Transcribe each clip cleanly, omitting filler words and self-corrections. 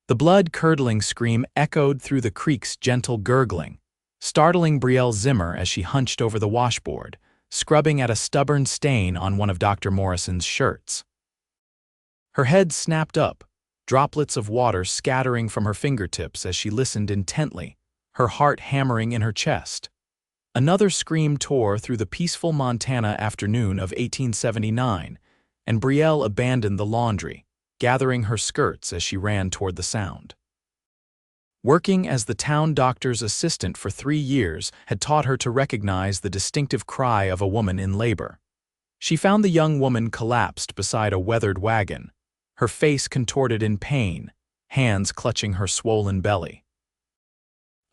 The blood-curdling scream echoed through the creek's gentle gurgling, startling Brielle Zimmer as she hunched over the washboard, scrubbing at a stubborn stain on one of Dr. Morrison's shirts. Her head snapped up, droplets of water scattering from her fingertips as she listened intently, her heart hammering in her chest. Another scream tore through the peaceful Montana afternoon of 1879, and Brielle abandoned the laundry, gathering her skirts as she ran toward the sound. Working as the town doctor's assistant for 3 years had taught her to recognize the distinctive cry of a woman in labor. She found the young woman collapsed beside a weathered wagon, her face contorted in pain, hands clutching her swollen belly.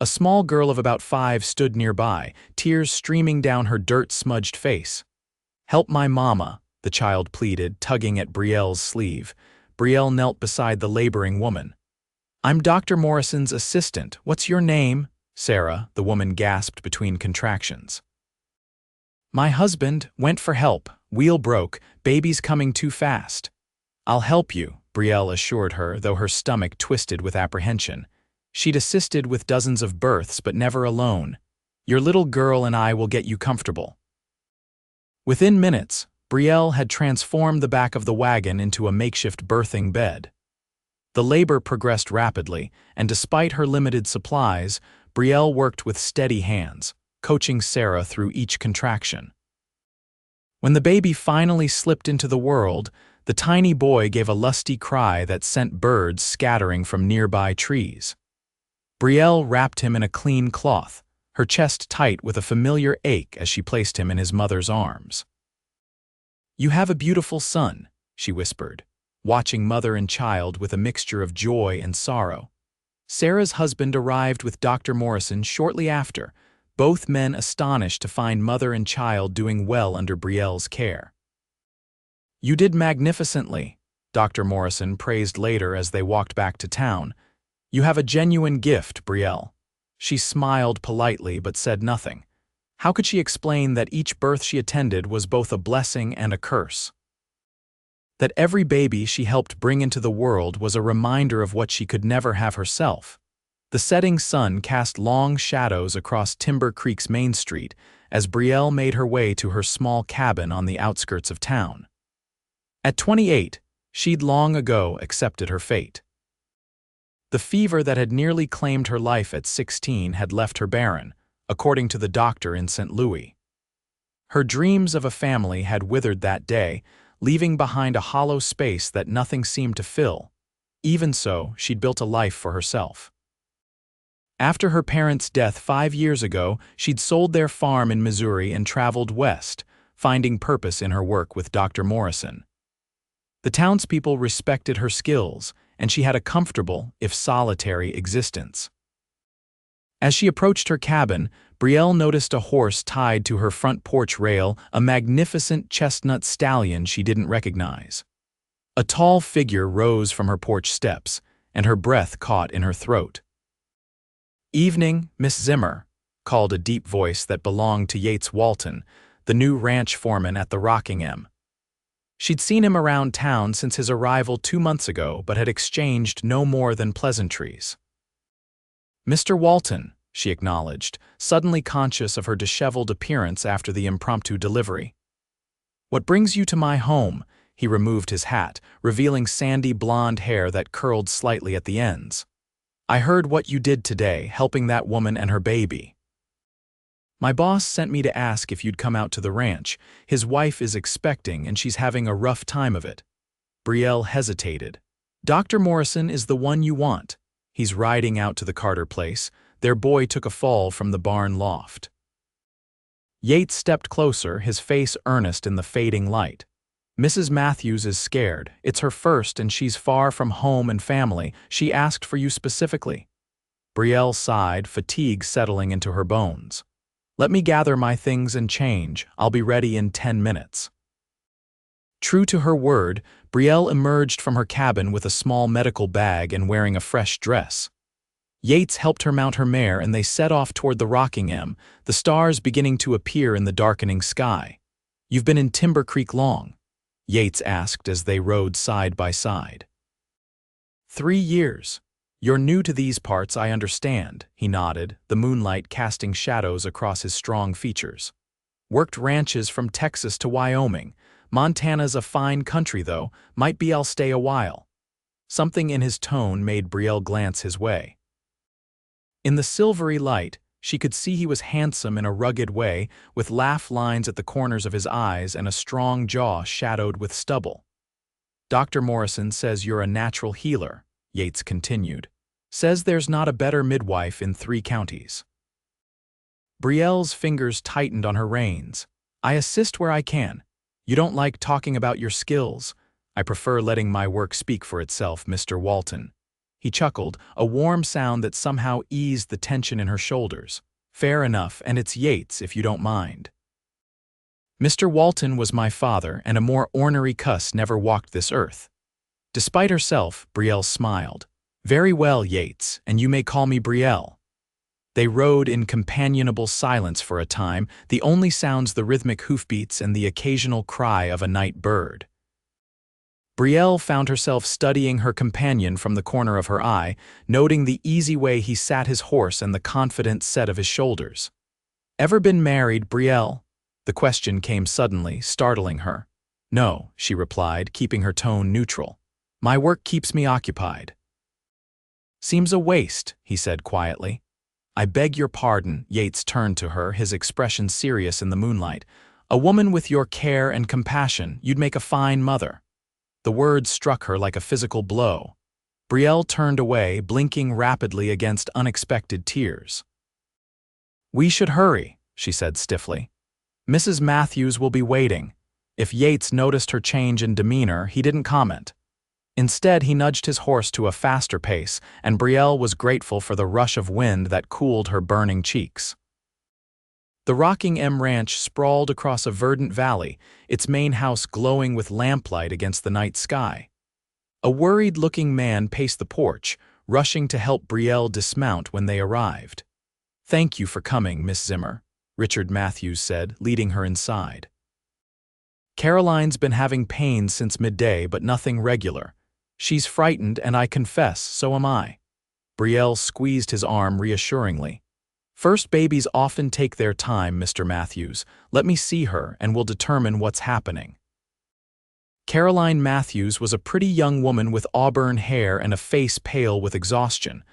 A small girl of about 5 stood nearby, tears streaming down her dirt-smudged face. "Help my mama," the child pleaded, tugging at Brielle's sleeve. Brielle knelt beside the laboring woman. "I'm Dr. Morrison's assistant. What's your name?" "Sarah," the woman gasped between contractions. "My husband went for help. Wheel broke. Baby's coming too fast." "I'll help you," Brielle assured her, though her stomach twisted with apprehension. She'd assisted with dozens of births, but never alone. "Your little girl and I will get you comfortable." Within minutes, Brielle had transformed the back of the wagon into a makeshift birthing bed. The labor progressed rapidly, and despite her limited supplies, Brielle worked with steady hands, coaching Sarah through each contraction. When the baby finally slipped into the world, the tiny boy gave a lusty cry that sent birds scattering from nearby trees. Brielle wrapped him in a clean cloth, her chest tight with a familiar ache as she placed him in his mother's arms. "You have a beautiful son," she whispered, watching mother and child with a mixture of joy and sorrow. Sarah's husband arrived with Dr. Morrison shortly after, both men astonished to find mother and child doing well under Brielle's care. "You did magnificently," Dr. Morrison praised later as they walked back to town. "You have a genuine gift, Brielle." She smiled politely but said nothing. How could she explain that each birth she attended was both a blessing and a curse? That every baby she helped bring into the world was a reminder of what she could never have herself. The setting sun cast long shadows across Timber Creek's Main Street as Brielle made her way to her small cabin on the outskirts of town. At 28, she'd long ago accepted her fate. The fever that had nearly claimed her life at 16 had left her barren, according to the doctor in St. Louis. Her dreams of a family had withered that day, leaving behind a hollow space that nothing seemed to fill. Even so, she'd built a life for herself. After her parents' death 5 years ago, she'd sold their farm in Missouri and traveled west, finding purpose in her work with Dr. Morrison. The townspeople respected her skills, and she had a comfortable, if solitary, existence. As she approached her cabin, Brielle noticed a horse tied to her front porch rail, a magnificent chestnut stallion she didn't recognize. A tall figure rose from her porch steps, and her breath caught in her throat. "Evening, Miss Zimmer," called a deep voice that belonged to Yates Walton, the new ranch foreman at the Rockingham. She'd seen him around town since his arrival 2 months ago, but had exchanged no more than pleasantries. "Mr. Walton," she acknowledged, suddenly conscious of her disheveled appearance after the impromptu delivery. "What brings you to my home?" He removed his hat, revealing sandy blonde hair that curled slightly at the ends. "I heard what you did today, helping that woman and her baby. My boss sent me to ask if you'd come out to the ranch. His wife is expecting and she's having a rough time of it." Brielle hesitated. "Dr. Morrison is the one you want. He's riding out to the Carter place. Their boy took a fall from the barn loft." Yates stepped closer, his face earnest in the fading light. "Mrs. Matthews is scared. It's her first and she's far from home and family. She asked for you specifically." Brielle sighed, fatigue settling into her bones. "Let me gather my things and change. I'll be ready in 10 minutes." True to her word, Brielle emerged from her cabin with a small medical bag and wearing a fresh dress. Yates helped her mount her mare and they set off toward the Rockingham, the stars beginning to appear in the darkening sky. "You've been in Timber Creek long?" Yates asked as they rode side by side. 3 years. You're new to these parts, I understand, he nodded, the moonlight casting shadows across his strong features. Worked ranches from Texas to Wyoming. Montana's a fine country, though. Might be I'll stay a while. Something in his tone made Brielle glance his way. In the silvery light, she could see he was handsome in a rugged way, with laugh lines at the corners of his eyes and a strong jaw shadowed with stubble. Dr. Morrison says you're a natural healer, Yates continued. Says there's not a better midwife in 3 counties. Brielle's fingers tightened on her reins. I assist where I can. You don't like talking about your skills. I prefer letting my work speak for itself, Mr. Walton. He chuckled, a warm sound that somehow eased the tension in her shoulders. Fair enough, and it's Yates, if you don't mind. Mr. Walton was my father, and a more ornery cuss never walked this earth. Despite herself, Brielle smiled. Very well, Yates, and you may call me Brielle. They rode in companionable silence for a time, the only sounds the rhythmic hoofbeats and the occasional cry of a night bird. Brielle found herself studying her companion from the corner of her eye, noting the easy way he sat his horse and the confident set of his shoulders. Ever been married, Brielle? The question came suddenly, startling her. No, she replied, keeping her tone neutral. My work keeps me occupied. Seems a waste, he said quietly. I beg your pardon, Yates turned to her, his expression serious in the moonlight. A woman with your care and compassion, you'd make a fine mother. The words struck her like a physical blow. Brielle turned away, blinking rapidly against unexpected tears. We should hurry, she said stiffly. Mrs. Matthews will be waiting. If Yates noticed her change in demeanor, he didn't comment. Instead, he nudged his horse to a faster pace, and Brielle was grateful for the rush of wind that cooled her burning cheeks. The rocking M Ranch sprawled across a verdant valley, its main house glowing with lamplight against the night sky. A worried-looking man paced the porch, rushing to help Brielle dismount when they arrived. Thank you for coming, Miss Zimmer, Richard Matthews said, leading her inside. Caroline's been having pains since midday, but nothing regular. She's frightened, and I confess, so am I. Brielle squeezed his arm reassuringly. First babies often take their time, Mr. Matthews. Let me see her, and we'll determine what's happening. Caroline Matthews was a pretty young woman with auburn hair and a face pale with exhaustion.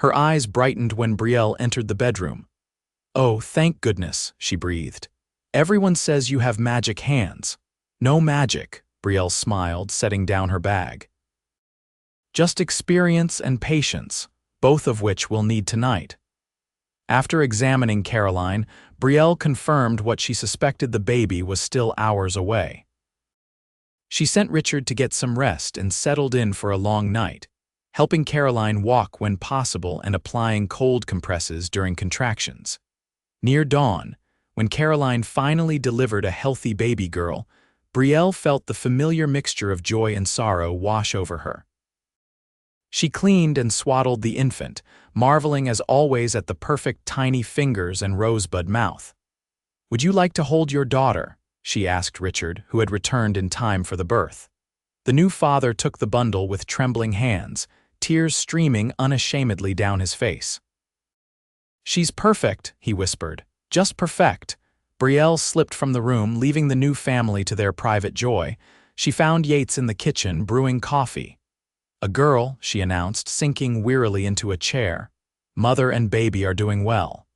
Her eyes brightened when Brielle entered the bedroom. Oh, thank goodness, she breathed. Everyone says you have magic hands. No magic, Brielle smiled, setting down her bag. Just experience and patience, both of which we'll need tonight. After examining Caroline, Brielle confirmed what she suspected: the baby was still hours away. She sent Richard to get some rest and settled in for a long night, helping Caroline walk when possible and applying cold compresses during contractions. Near dawn, when Caroline finally delivered a healthy baby girl, Brielle felt the familiar mixture of joy and sorrow wash over her. She cleaned and swaddled the infant, marveling as always at the perfect tiny fingers and rosebud mouth. Would you like to hold your daughter? She asked Richard, who had returned in time for the birth. The new father took the bundle with trembling hands, tears streaming unashamedly down his face. She's perfect, he whispered. Just perfect. Brielle slipped from the room, leaving the new family to their private joy. She found Yates in the kitchen, brewing coffee. A girl, she announced, sinking wearily into a chair. Mother and baby are doing well.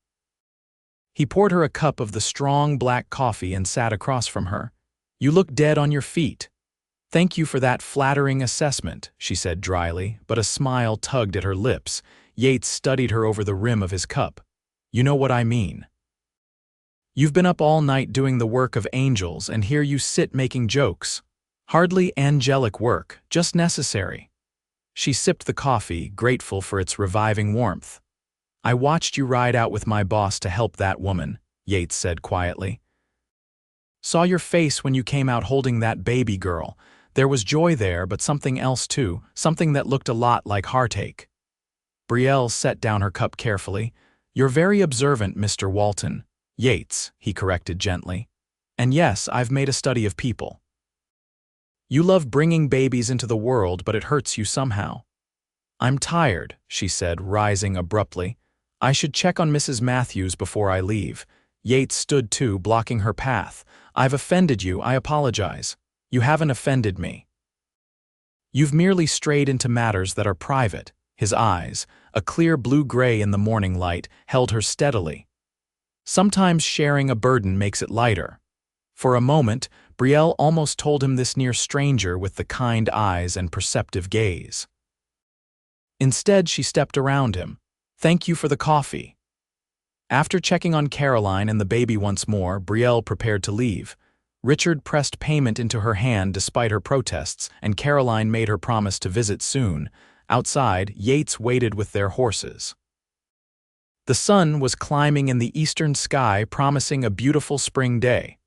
He poured her a cup of the strong black coffee and sat across from her. You look dead on your feet. Thank you for that flattering assessment, she said dryly, but a smile tugged at her lips. Yates studied her over the rim of his cup. You know what I mean. You've been up all night doing the work of angels, and here you sit making jokes. Hardly angelic work, just necessary. She sipped the coffee, grateful for its reviving warmth. I watched you ride out with my boss to help that woman, Yates said quietly. Saw your face when you came out holding that baby girl. There was joy there, but something else too, something that looked a lot like heartache. Brielle set down her cup carefully. You're very observant, Mr. Walton. Yates, he corrected gently. And yes, I've made a study of people. You love bringing babies into the world, but it hurts you somehow. I'm tired, she said, rising abruptly. I should check on Mrs. Matthews before I leave. Yates stood too, blocking her path. I've offended you, I apologize. You haven't offended me. You've merely strayed into matters that are private. His eyes, a clear blue-gray in the morning light, held her steadily. Sometimes sharing a burden makes it lighter. For a moment, Brielle almost told him this near stranger with the kind eyes and perceptive gaze. Instead, she stepped around him. Thank you for the coffee. After checking on Caroline and the baby once more, Brielle prepared to leave. Richard pressed payment into her hand despite her protests, and Caroline made her promise to visit soon. Outside, Yates waited with their horses. The sun was climbing in the eastern sky, promising a beautiful spring day.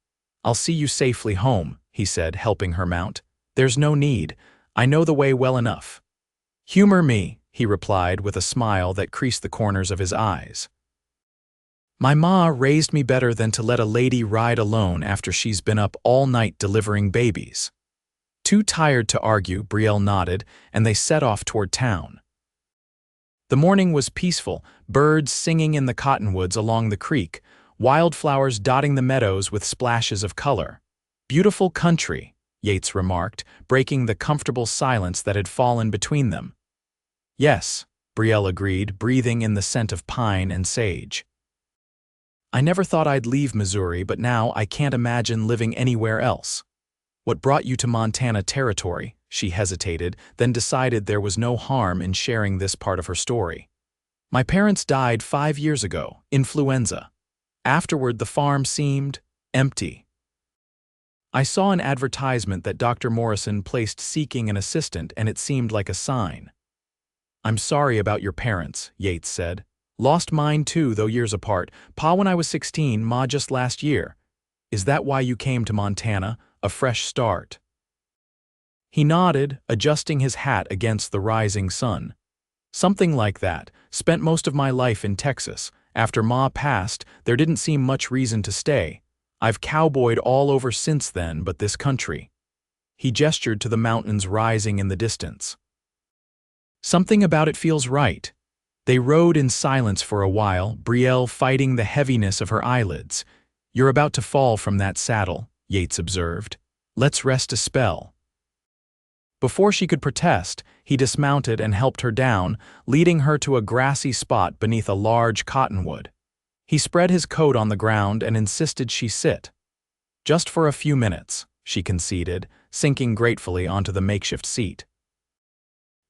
I'll see you safely home, he said, helping her mount. There's no need. I know the way well enough. Humor me, he replied with a smile that creased the corners of his eyes. My ma raised me better than to let a lady ride alone after she's been up all night delivering babies. Too tired to argue, Brielle nodded, and they set off toward town. The morning was peaceful, birds singing in the cottonwoods along the creek, wildflowers dotting the meadows with splashes of color. Beautiful country, Yates remarked, breaking the comfortable silence that had fallen between them. Yes, Brielle agreed, breathing in the scent of pine and sage. I never thought I'd leave Missouri, but now I can't imagine living anywhere else. What brought you to Montana Territory? She hesitated, then decided there was no harm in sharing this part of her story. My parents died 5 years ago, influenza. Afterward, the farm seemed empty. I saw an advertisement that Dr. Morrison placed seeking an assistant, and it seemed like a sign. I'm sorry about your parents, Yates said. Lost mine too, though years apart. Pa when I was 16, Ma just last year. Is that why you came to Montana? A fresh start. He nodded, adjusting his hat against the rising sun. Something like that. Spent most of my life in Texas. After Ma passed, there didn't seem much reason to stay. I've cowboyed all over since then, but this country. He gestured to the mountains rising in the distance. Something about it feels right. They rode in silence for a while, Brielle fighting the heaviness of her eyelids. You're about to fall from that saddle, Yates observed. Let's rest a spell. Before she could protest, he dismounted and helped her down, leading her to a grassy spot beneath a large cottonwood. He spread his coat on the ground and insisted she sit. Just for a few minutes, she conceded, sinking gratefully onto the makeshift seat.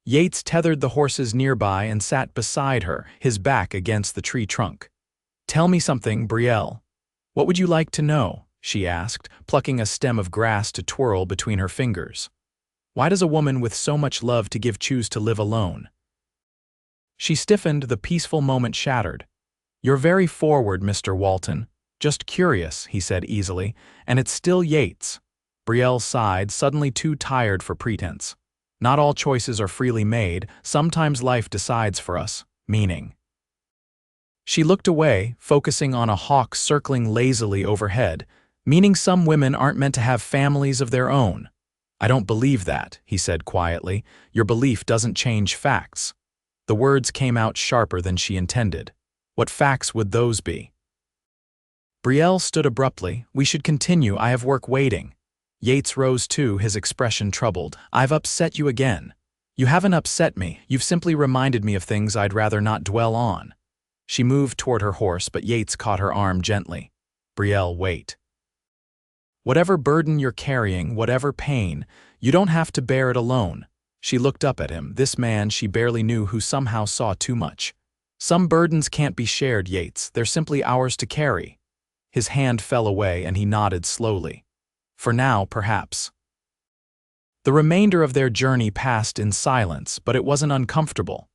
Yates tethered the horses nearby and sat beside her, his back against the tree trunk. Tell me something, Brielle. What would you like to know? She asked, plucking a stem of grass to twirl between her fingers. Why does a woman with so much love to give choose to live alone? She stiffened, the peaceful moment shattered. You're very forward, Mr. Walton. Just curious, he said easily, and it's still Yates. Brielle sighed, suddenly too tired for pretense. Not all choices are freely made, sometimes life decides for us, meaning. She looked away, focusing on a hawk circling lazily overhead, meaning some women aren't meant to have families of their own. I don't believe that, he said quietly. Your belief doesn't change facts. The words came out sharper than she intended. What facts would those be? Brielle stood abruptly. We should continue, I have work waiting. Yates rose too, his expression troubled. I've upset you again. You haven't upset me, you've simply reminded me of things I'd rather not dwell on. She moved toward her horse, but Yates caught her arm gently. Brielle, wait. Whatever burden you're carrying, whatever pain, you don't have to bear it alone. She looked up at him, this man she barely knew who somehow saw too much. Some burdens can't be shared, Yates, they're simply ours to carry. His hand fell away and he nodded slowly. For now, perhaps. The remainder of their journey passed in silence, but it wasn't uncomfortable.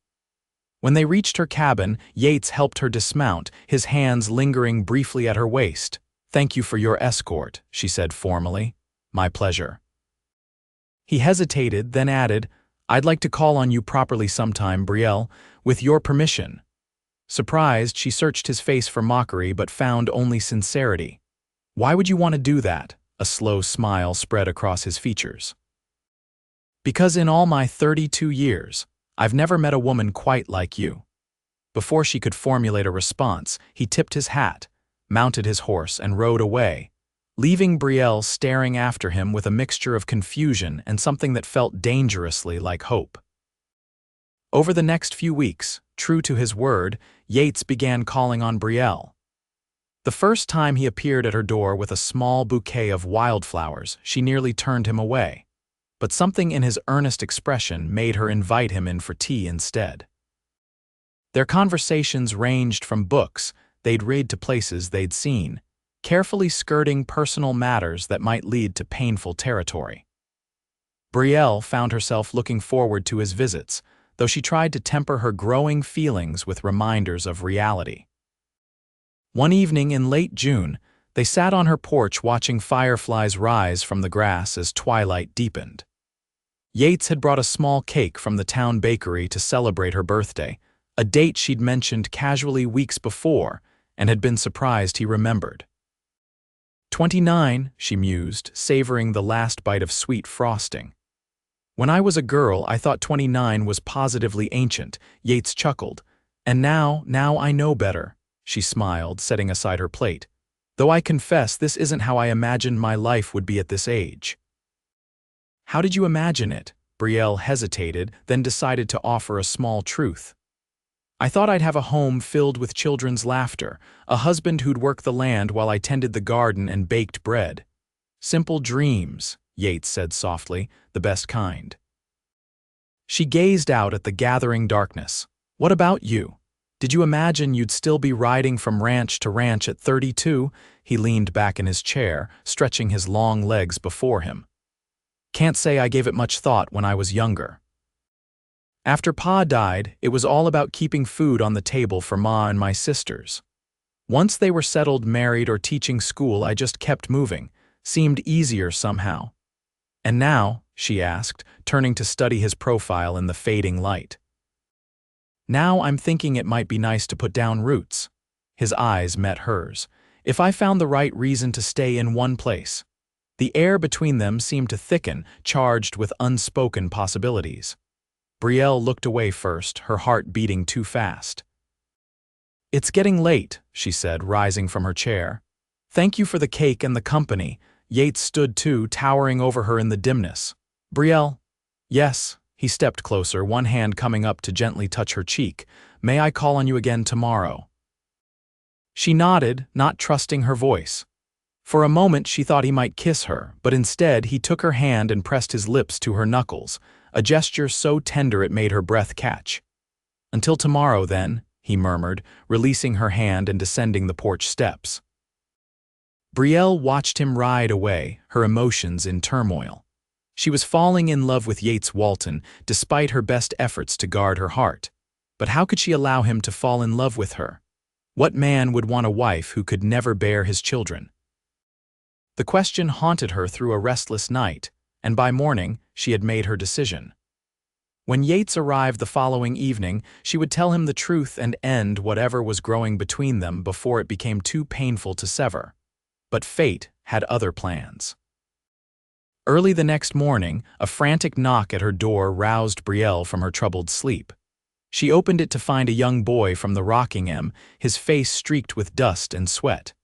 When they reached her cabin, Yates helped her dismount, his hands lingering briefly at her waist. Thank you for your escort, she said formally. My pleasure. He hesitated, then added, I'd like to call on you properly sometime, Brielle, with your permission. Surprised, she searched his face for mockery but found only sincerity. Why would you want to do that? A slow smile spread across his features. Because in all my 32 years, I've never met a woman quite like you." Before she could formulate a response, he tipped his hat, mounted his horse, and rode away, leaving Brielle staring after him with a mixture of confusion and something that felt dangerously like hope. Over the next few weeks, true to his word, Yates began calling on Brielle. The first time he appeared at her door with a small bouquet of wildflowers, she nearly turned him away. But something in his earnest expression made her invite him in for tea instead. Their conversations ranged from books they'd read to places they'd seen, carefully skirting personal matters that might lead to painful territory. Brielle found herself looking forward to his visits, though she tried to temper her growing feelings with reminders of reality. One evening in late June, they sat on her porch watching fireflies rise from the grass as twilight deepened. Yates had brought a small cake from the town bakery to celebrate her birthday, a date she'd mentioned casually weeks before and had been surprised he remembered. 29, she mused, savoring the last bite of sweet frosting. When I was a girl, I thought 29 was positively ancient, Yates chuckled. And now I know better, she smiled, setting aside her plate. Though I confess this isn't how I imagined my life would be at this age. How did you imagine it? Brielle hesitated, then decided to offer a small truth. I thought I'd have a home filled with children's laughter, a husband who'd work the land while I tended the garden and baked bread. Simple dreams, Yates said softly, the best kind. She gazed out at the gathering darkness. What about you? Did you imagine you'd still be riding from ranch to ranch at 32? He leaned back in his chair, stretching his long legs before him. Can't say I gave it much thought when I was younger. After Pa died, it was all about keeping food on the table for Ma and my sisters. Once they were settled, married, or teaching school, I just kept moving. Seemed easier somehow. And now, she asked, turning to study his profile in the fading light. Now I'm thinking it might be nice to put down roots. His eyes met hers. If I found the right reason to stay in one place. The air between them seemed to thicken, charged with unspoken possibilities. Brielle looked away first, her heart beating too fast. It's getting late, she said, rising from her chair. Thank you for the cake and the company. Yates stood too, towering over her in the dimness. Brielle? Yes. He stepped closer, one hand coming up to gently touch her cheek. May I call on you again tomorrow? She nodded, not trusting her voice. For a moment she thought he might kiss her, but instead he took her hand and pressed his lips to her knuckles, a gesture so tender it made her breath catch. Until tomorrow, then, he murmured, releasing her hand and descending the porch steps. Brielle watched him ride away, her emotions in turmoil. She was falling in love with Yates Walton, despite her best efforts to guard her heart. But how could she allow him to fall in love with her? What man would want a wife who could never bear his children? The question haunted her through a restless night, and by morning she had made her decision. When Yates arrived the following evening, she would tell him the truth and end whatever was growing between them before it became too painful to sever. But fate had other plans. Early the next morning, a frantic knock at her door roused Brielle from her troubled sleep. She opened it to find a young boy from the Rockingham, his face streaked with dust and sweat.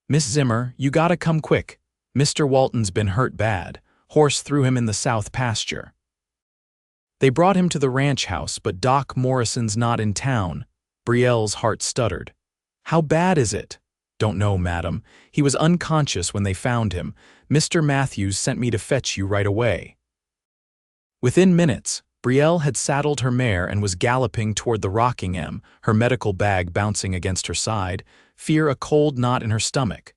Miss Zimmer, you gotta come quick. Mr. Walton's been hurt bad. Horse threw him in the south pasture. They brought him to the ranch house, but Doc Morrison's not in town. Brielle's heart stuttered. How bad is it? Don't know, madam. He was unconscious when they found him. Mr. Matthews sent me to fetch you right away. Within minutes, Brielle had saddled her mare and was galloping toward the Rockingham, her medical bag bouncing against her side, fear a cold knot in her stomach.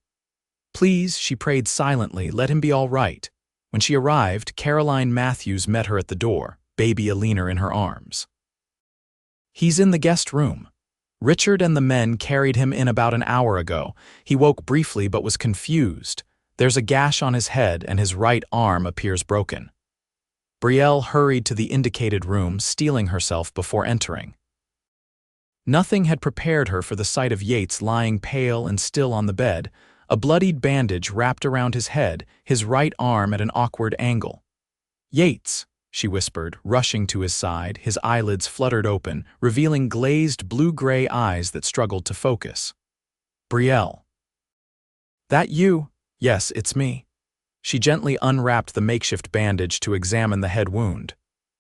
Please, she prayed silently, let him be all right. When she arrived, Caroline Matthews met her at the door, baby Alina in her arms. He's in the guest room. Richard and the men carried him in about an hour ago. He woke briefly but was confused. There's a gash on his head and his right arm appears broken. Brielle hurried to the indicated room, steeling herself before entering. Nothing had prepared her for the sight of Yates lying pale and still on the bed, a bloodied bandage wrapped around his head, his right arm at an awkward angle. Yates, she whispered, rushing to his side. His eyelids fluttered open, revealing glazed blue-gray eyes that struggled to focus. Brielle. That you? Yes, it's me. She gently unwrapped the makeshift bandage to examine the head wound.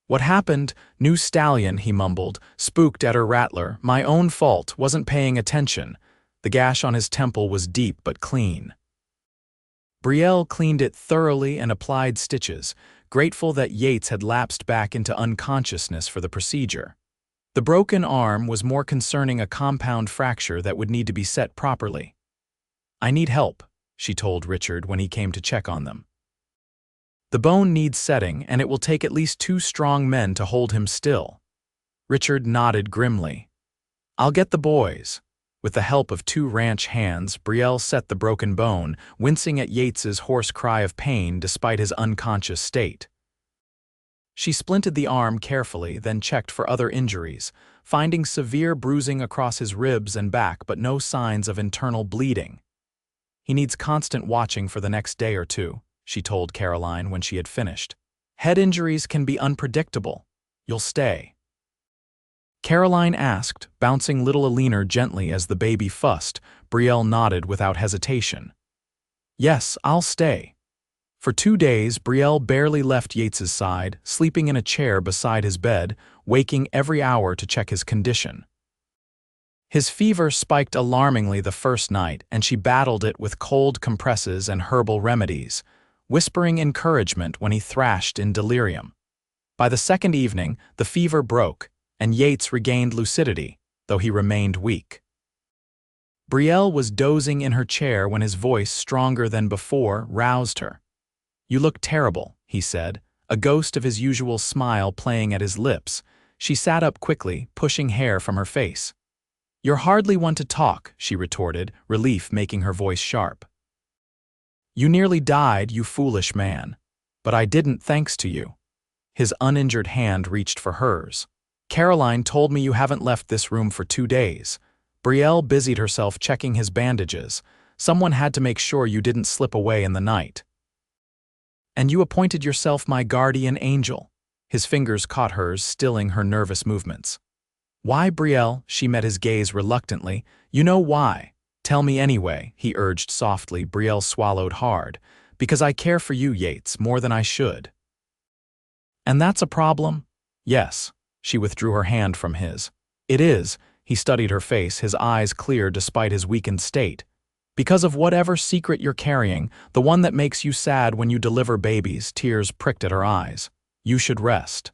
What happened? New stallion, he mumbled, spooked at her rattler. My own fault, wasn't paying attention. The gash on his temple was deep but clean. Brielle cleaned it thoroughly and applied stitches, grateful that Yates had lapsed back into unconsciousness for the procedure. The broken arm was more concerning a compound fracture that would need to be set properly. I need help, she told Richard when he came to check on them. The bone needs setting, and it will take at least 2 strong men to hold him still. Richard nodded grimly. I'll get the boys. With the help of 2 ranch hands, Brielle set the broken bone, wincing at Yates's hoarse cry of pain despite his unconscious state. She splinted the arm carefully, then checked for other injuries, finding severe bruising across his ribs and back but no signs of internal bleeding. He needs constant watching for the next day or 2, she told Caroline when she had finished. Head injuries can be unpredictable. You'll stay. Caroline asked, bouncing little Alina gently as the baby fussed. Brielle nodded without hesitation. Yes, I'll stay. For 2 days, Brielle barely left Yates's side, sleeping in a chair beside his bed, waking every hour to check his condition. His fever spiked alarmingly the first night, and she battled it with cold compresses and herbal remedies, whispering encouragement when he thrashed in delirium. By the second evening, the fever broke, and Yates regained lucidity, though he remained weak. Brielle was dozing in her chair when his voice, stronger than before, roused her. You look terrible, he said, a ghost of his usual smile playing at his lips. She sat up quickly, pushing hair from her face. You're hardly one to talk, she retorted, relief making her voice sharp. You nearly died, you foolish man. But I didn't thanks to you. His uninjured hand reached for hers. Caroline told me you haven't left this room for 2 days. Brielle busied herself checking his bandages. Someone had to make sure you didn't slip away in the night. And you appointed yourself my guardian angel. His fingers caught hers, stilling her nervous movements. Why, Brielle? She met his gaze reluctantly. You know why. Tell me anyway, he urged softly. Brielle swallowed hard. Because I care for you, Yates, more than I should. And that's a problem? Yes. She withdrew her hand from his. It is. He studied her face, his eyes clear despite his weakened state. Because of whatever secret you're carrying, the one that makes you sad when you deliver babies, tears pricked at her eyes. You should rest.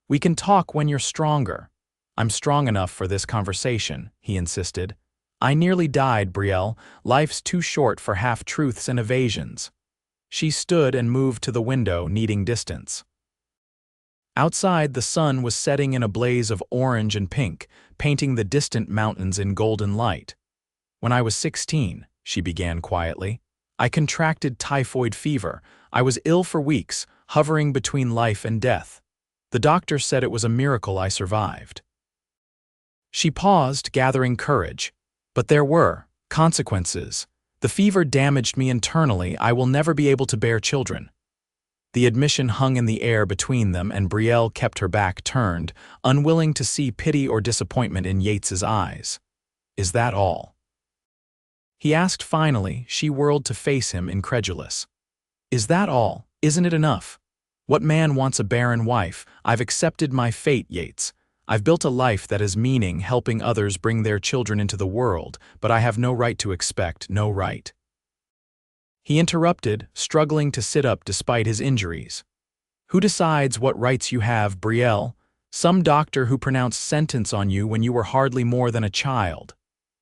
We can talk when you're stronger. I'm strong enough for this conversation, he insisted. I nearly died, Brielle. Life's too short for half-truths and evasions. She stood and moved to the window, needing distance. Outside, the sun was setting in a blaze of orange and pink, painting the distant mountains in golden light. When I was 16, she began quietly, I contracted typhoid fever. I was ill for weeks, hovering between life and death. The doctor said it was a miracle I survived. She paused, gathering courage. But there were consequences. The fever damaged me internally. I will never be able to bear children. The admission hung in the air between them, and Brielle kept her back turned, unwilling to see pity or disappointment in Yates's eyes. Is that all? He asked finally. She whirled to face him, incredulous. Is that all? Isn't it enough? What man wants a barren wife? I've accepted my fate, Yates. I've built a life that has meaning, helping others bring their children into the world, but I have no right to expect, no right. He interrupted, struggling to sit up despite his injuries. Who decides what rights you have, Brielle? Some doctor who pronounced sentence on you when you were hardly more than a child.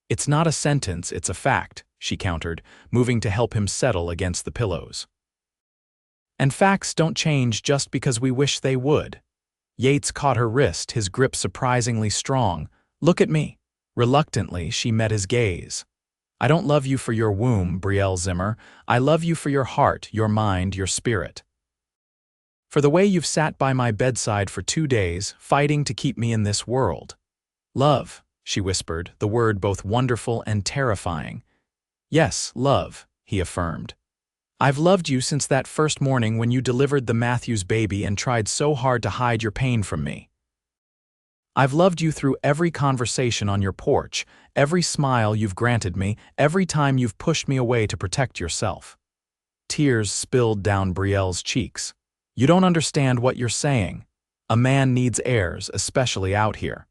It's not a sentence, it's a fact, she countered, moving to help him settle against the pillows. And facts don't change just because we wish they would. Yates caught her wrist, his grip surprisingly strong. Look at me. Reluctantly, she met his gaze. I don't love you for your womb, Brielle Zimmer. I love you for your heart, your mind, your spirit. For the way you've sat by my bedside for 2 days, fighting to keep me in this world. Love, she whispered, the word both wonderful and terrifying. Yes, love, he affirmed. I've loved you since that first morning when you delivered the Matthews baby and tried so hard to hide your pain from me. I've loved you through every conversation on your porch, every smile you've granted me, every time you've pushed me away to protect yourself. Tears spilled down Brielle's cheeks. You don't understand what you're saying. A man needs heirs, especially out here.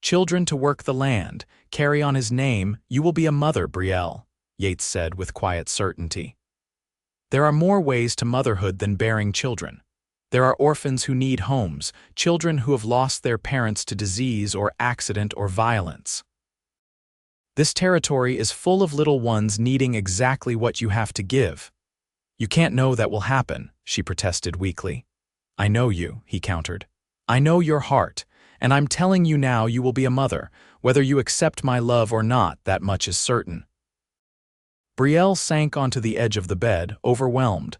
Children to work the land, carry on his name, you will be a mother, Brielle, Yates said with quiet certainty. There are more ways to motherhood than bearing children. There are orphans who need homes, children who have lost their parents to disease or accident or violence. This territory is full of little ones needing exactly what you have to give. You can't know that will happen, she protested weakly. I know you, he countered. I know your heart, and I'm telling you now you will be a mother. Whether you accept my love or not, that much is certain. Brielle sank onto the edge of the bed, overwhelmed.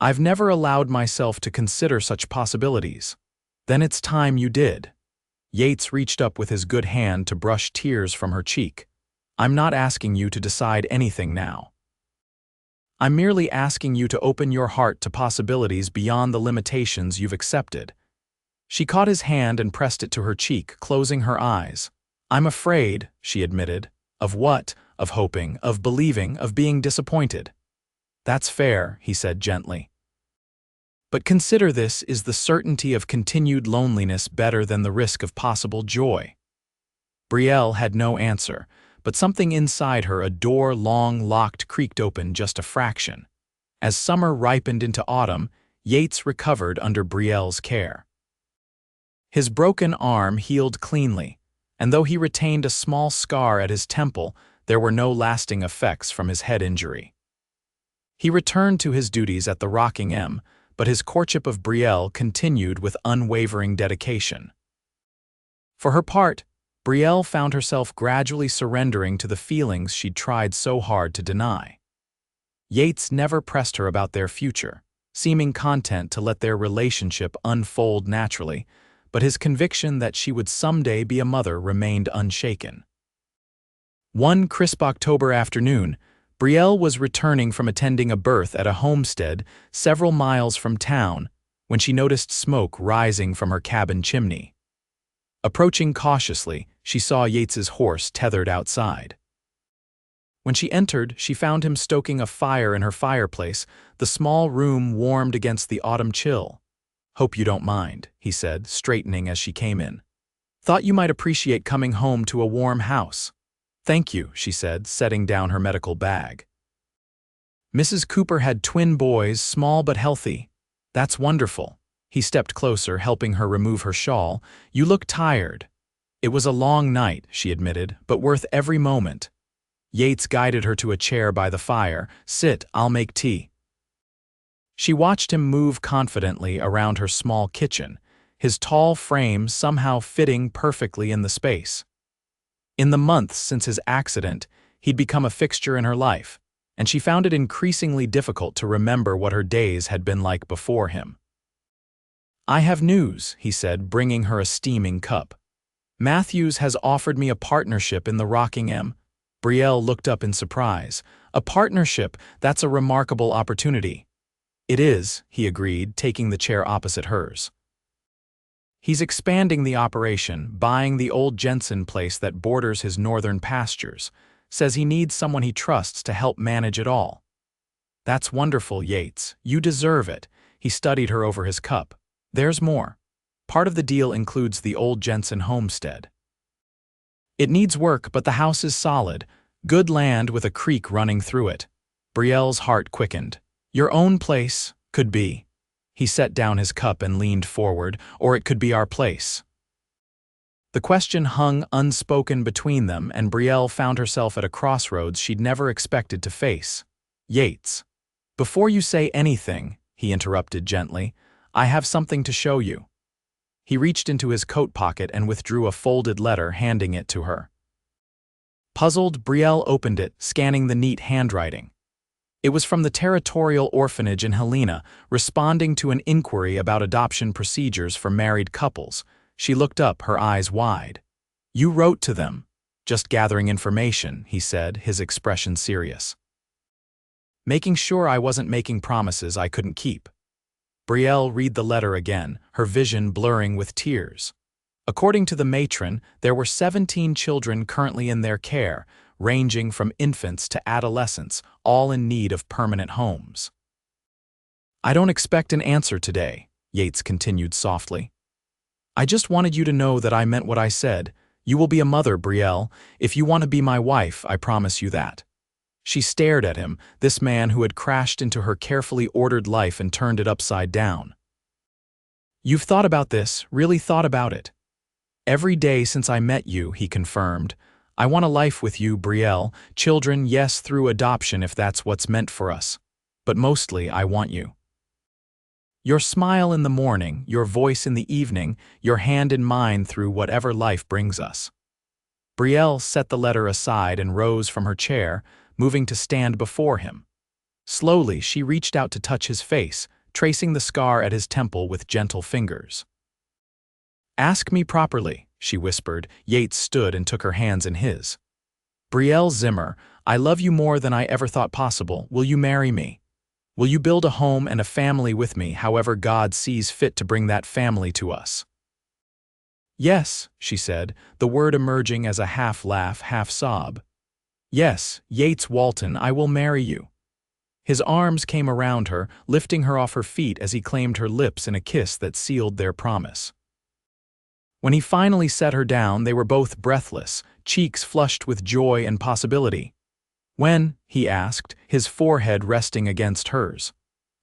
I've never allowed myself to consider such possibilities. Then it's time you did. Yates reached up with his good hand to brush tears from her cheek. I'm not asking you to decide anything now. I'm merely asking you to open your heart to possibilities beyond the limitations you've accepted. She caught his hand and pressed it to her cheek, closing her eyes. I'm afraid, she admitted. Of what? Of hoping, of believing, of being disappointed. That's fair, he said gently. But consider this: is the certainty of continued loneliness better than the risk of possible joy? Brielle had no answer, but something inside her, a door long locked, creaked open just a fraction. As summer ripened into autumn, Yates recovered under Brielle's care. His broken arm healed cleanly, and though he retained a small scar at his temple, there were no lasting effects from his head injury. He returned to his duties at the Rocking M, but his courtship of Brielle continued with unwavering dedication. For her part, Brielle found herself gradually surrendering to the feelings she'd tried so hard to deny. Yates never pressed her about their future, seeming content to let their relationship unfold naturally, but his conviction that she would someday be a mother remained unshaken. One crisp October afternoon, Brielle was returning from attending a birth at a homestead several miles from town when she noticed smoke rising from her cabin chimney. Approaching cautiously, she saw Yates's horse tethered outside. When she entered, she found him stoking a fire in her fireplace, the small room warmed against the autumn chill. Hope you don't mind, he said, straightening as she came in. Thought you might appreciate coming home to a warm house. Thank you, she said, setting down her medical bag. Mrs. Cooper had twin boys, small but healthy. That's wonderful. He stepped closer, helping her remove her shawl. You look tired. It was a long night, she admitted, but worth every moment. Yates guided her to a chair by the fire. Sit, I'll make tea. She watched him move confidently around her small kitchen, his tall frame somehow fitting perfectly in the space. In the months since his accident, he'd become a fixture in her life, and she found it increasingly difficult to remember what her days had been like before him. I have news, he said, bringing her a steaming cup. Matthews has offered me a partnership in the Rocking M. Brielle looked up in surprise. A partnership? That's a remarkable opportunity. It is, he agreed, taking the chair opposite hers. He's expanding the operation, buying the old Jensen place that borders his northern pastures. Says he needs someone he trusts to help manage it all. That's wonderful, Yates. You deserve it. He studied her over his cup. There's more. Part of the deal includes the old Jensen homestead. It needs work, but the house is solid. Good land with a creek running through it. Brielle's heart quickened. Your own place could be. He set down his cup and leaned forward. Or it could be our place. The question hung unspoken between them, and Brielle found herself at a crossroads she'd never expected to face. Yates. Before you say anything, he interrupted gently, I have something to show you. He reached into his coat pocket and withdrew a folded letter, handing it to her. Puzzled, Brielle opened it, scanning the neat handwriting. It was from the Territorial Orphanage in Helena, responding to an inquiry about adoption procedures for married couples. She looked up, her eyes wide. You wrote to them. Just gathering information, he said, his expression serious. making sure I wasn't making promises I couldn't keep. Brielle read the letter again, her vision blurring with tears. According to the matron, there were 17 children currently in their care, ranging from infants to adolescents, all in need of permanent homes. "I don't expect an answer today," Yates continued softly. "I just wanted you to know that I meant what I said. You will be a mother, Brielle. If you want to be my wife, I promise you that." She stared at him, this man who had crashed into her carefully ordered life and turned it upside down. "You've thought about this, really thought about it." "Every day since I met you," he confirmed. "I want a life with you, Brielle. Children, yes, through adoption if that's what's meant for us. But mostly, I want you. Your smile in the morning, your voice in the evening, your hand in mine through whatever life brings us." Brielle set the letter aside and rose from her chair, moving to stand before him. Slowly, she reached out to touch his face, tracing the scar at his temple with gentle fingers. "Ask me properly," she whispered. Yates stood and took her hands in his. "Brielle Zimmer, I love you more than I ever thought possible. Will you marry me? Will you build a home and a family with me, however God sees fit to bring that family to us?" "Yes," she said, the word emerging as a half-laugh, half-sob. "Yes, Yates Walton, I will marry you." His arms came around her, lifting her off her feet as he claimed her lips in a kiss that sealed their promise. When he finally set her down, they were both breathless, cheeks flushed with joy and possibility. "When?" he asked, his forehead resting against hers.